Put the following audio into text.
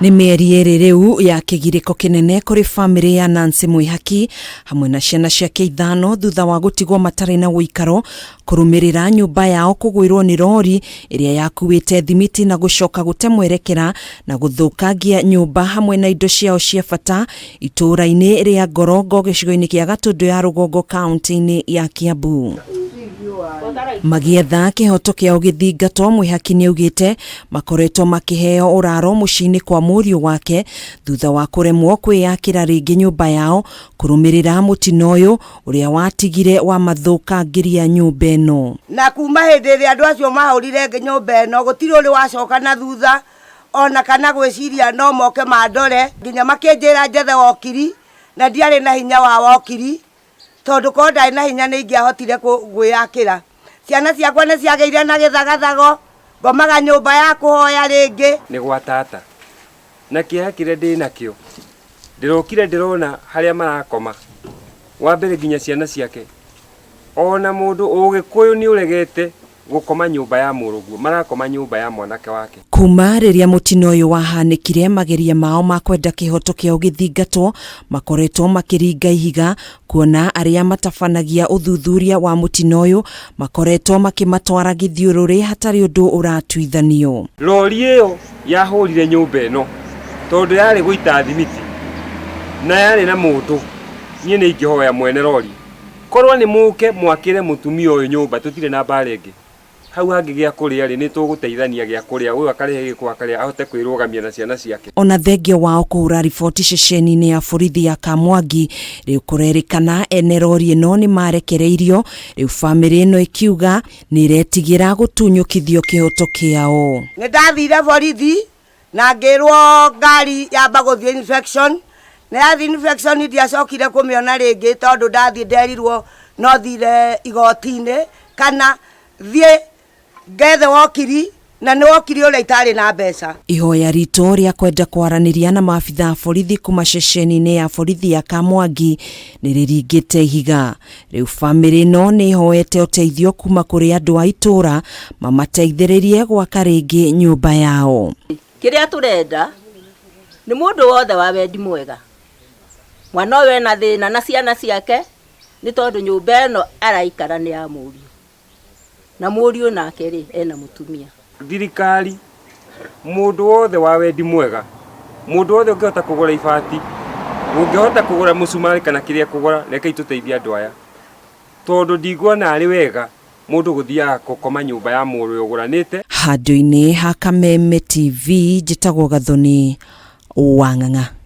Nĩ mĩeri ĩrĩ rĩu ya kĩgirĩko kĩnene kũrĩ famĩlĩ ya Nancy Mwihaki hamwe na ciana ciake ithano thutha wa gũtigwo matarĩ na ũikaro kũrũmĩrĩra nyũmba yao kũgwĩrwo nĩ rori ĩrĩa yakuĩte thimiti na gũcoka gũte mwerekera na gũthũkangia nyũmba hamwe na indo ciao cia bata itũũra-inĩ rĩa Ngorongo gĩcigo-inĩ kĩa Gatũndũ ya Rũgongo kaunti-inĩ ya Kiambu. Magĩetha kĩhoto kĩao gĩthingatwo, Mwihaki nĩaugĩte makoretwo makĩheo ũraro mũciĩ-inĩ kwa mũriũ wake thutha wa kũremwo kwĩyakĩra rĩngĩ nyũmba yao kũrũmĩrĩra mũtino ũyũ ũrĩa watigire wa mathũkangĩria nyũmba ĩno. Na kuma hĩndĩ ĩrĩa andũ acio mahũrire nyũmba ĩno gũtirĩ ũrĩ wacoka na thutha ona kana gwĩciria no moke mandore, nginya makĩnjĩra njethe wokiri na ndiarĩ na hinya wa wokiri tondũ korwo ndarĩ na hinya nĩingĩahotire gwĩyakĩra. Ciana ciakwa nĩ ciagĩire na gĩthagathago, ngomaga nyũmba ya kũhoya rĩngĩ. Nĩ gwa tata na kĩeha kĩrĩa ndĩ nakĩo ndĩrokire ndĩrona harĩa marakoma, wa mbere nginya ciana ciake ona mũndũ ũgĩkũyũ nĩ ũregete gũkoma nyũmba ya mũrũguo, marakoma nyũmba ya mwanake wake. Kuma rĩrĩa mũtino ũyũ wahanĩkire, mageria mao ma kwenda kĩhoto kĩao gĩthingatwo makoretwo makĩringa ihiga, kuona arĩa matabanagia ũthuthuria wa mũtino ũyũ makoretwo makĩmatwara gĩthiũrũrĩ hatarĩ ũndũ ũratuithanio. Rori ĩyo yahũrire nyũmba ĩno tondũ yarĩ gũita thimiti na yarĩ na mũndũ, niĩ nĩ ingĩhoya mwene rori korwo nĩ mũke mwakĩre mũtumia ũyũ nyũmba, tũtirĩ na mbara ĩngĩ. Hau hangĩgĩa kũrĩa rĩ nĩ tũgũteithania gĩa kũrĩa, ũyũ akarehe gĩkwa karĩa ahote kwĩrũgamia na ciana ciake. Ona thengia wao kũhũra riboti ceceni-inĩ ya borithi ya Kamwangi, rĩu kũrerĩkana ene rori ĩno nĩ marekereirio, rĩu famĩlĩ ĩno ĩkiuga nĩ ĩretigĩra gũtunyũkithio kĩhoto kĩao. Nĩ ndathire borithi na ngĩrwo ngari yamba gũthiĩ inspection, na yathi inspection ndiacokire kũmĩona rĩngĩ tondũ ndathiĩ nderirwo no thire igoti-inĩ kana thiĩ ngethe wokiri na nĩ wokiri ũrĩa itarĩ na mbeca. Ihoya ritũ rĩa kwenda kwaranĩria na maabitha a borithi kuma ceceni-inĩ ya borithi ya Kamwangi nĩ rĩringĩte ihiga. Rĩu famĩlĩ ĩno nĩ ihoete ũteithio kuma kũrĩ andũ a itũũra mamateithĩrĩrie gwaka rĩngĩ nyũmba yao. Kĩrĩa tũrenda nĩ mũndũ wothe wa wendi mwega, mwana ũyũ ena thĩna na ciana ciake, nĩ tondũ nyũmba ĩno araikara nĩ ya mũriũ na mũriũ nake rĩ ena mũtumia. Thirikari, mũndũ wothe wa wendi mwega, mũndũ wothe ũngĩhota kũgũra ibati, ũngĩhota kũgũra mũcumarĩ kana kĩrĩa kũgũra, reke itũteithie andũ aya tondũ ndiguona arĩ wega mũndũ gũthiaga gũkoma nyũmba ya mũrũwe ũgũranĩte. Handũ-inĩ ha Kameme TV, njĩtagwo Gathoni wa Ng'ang'a.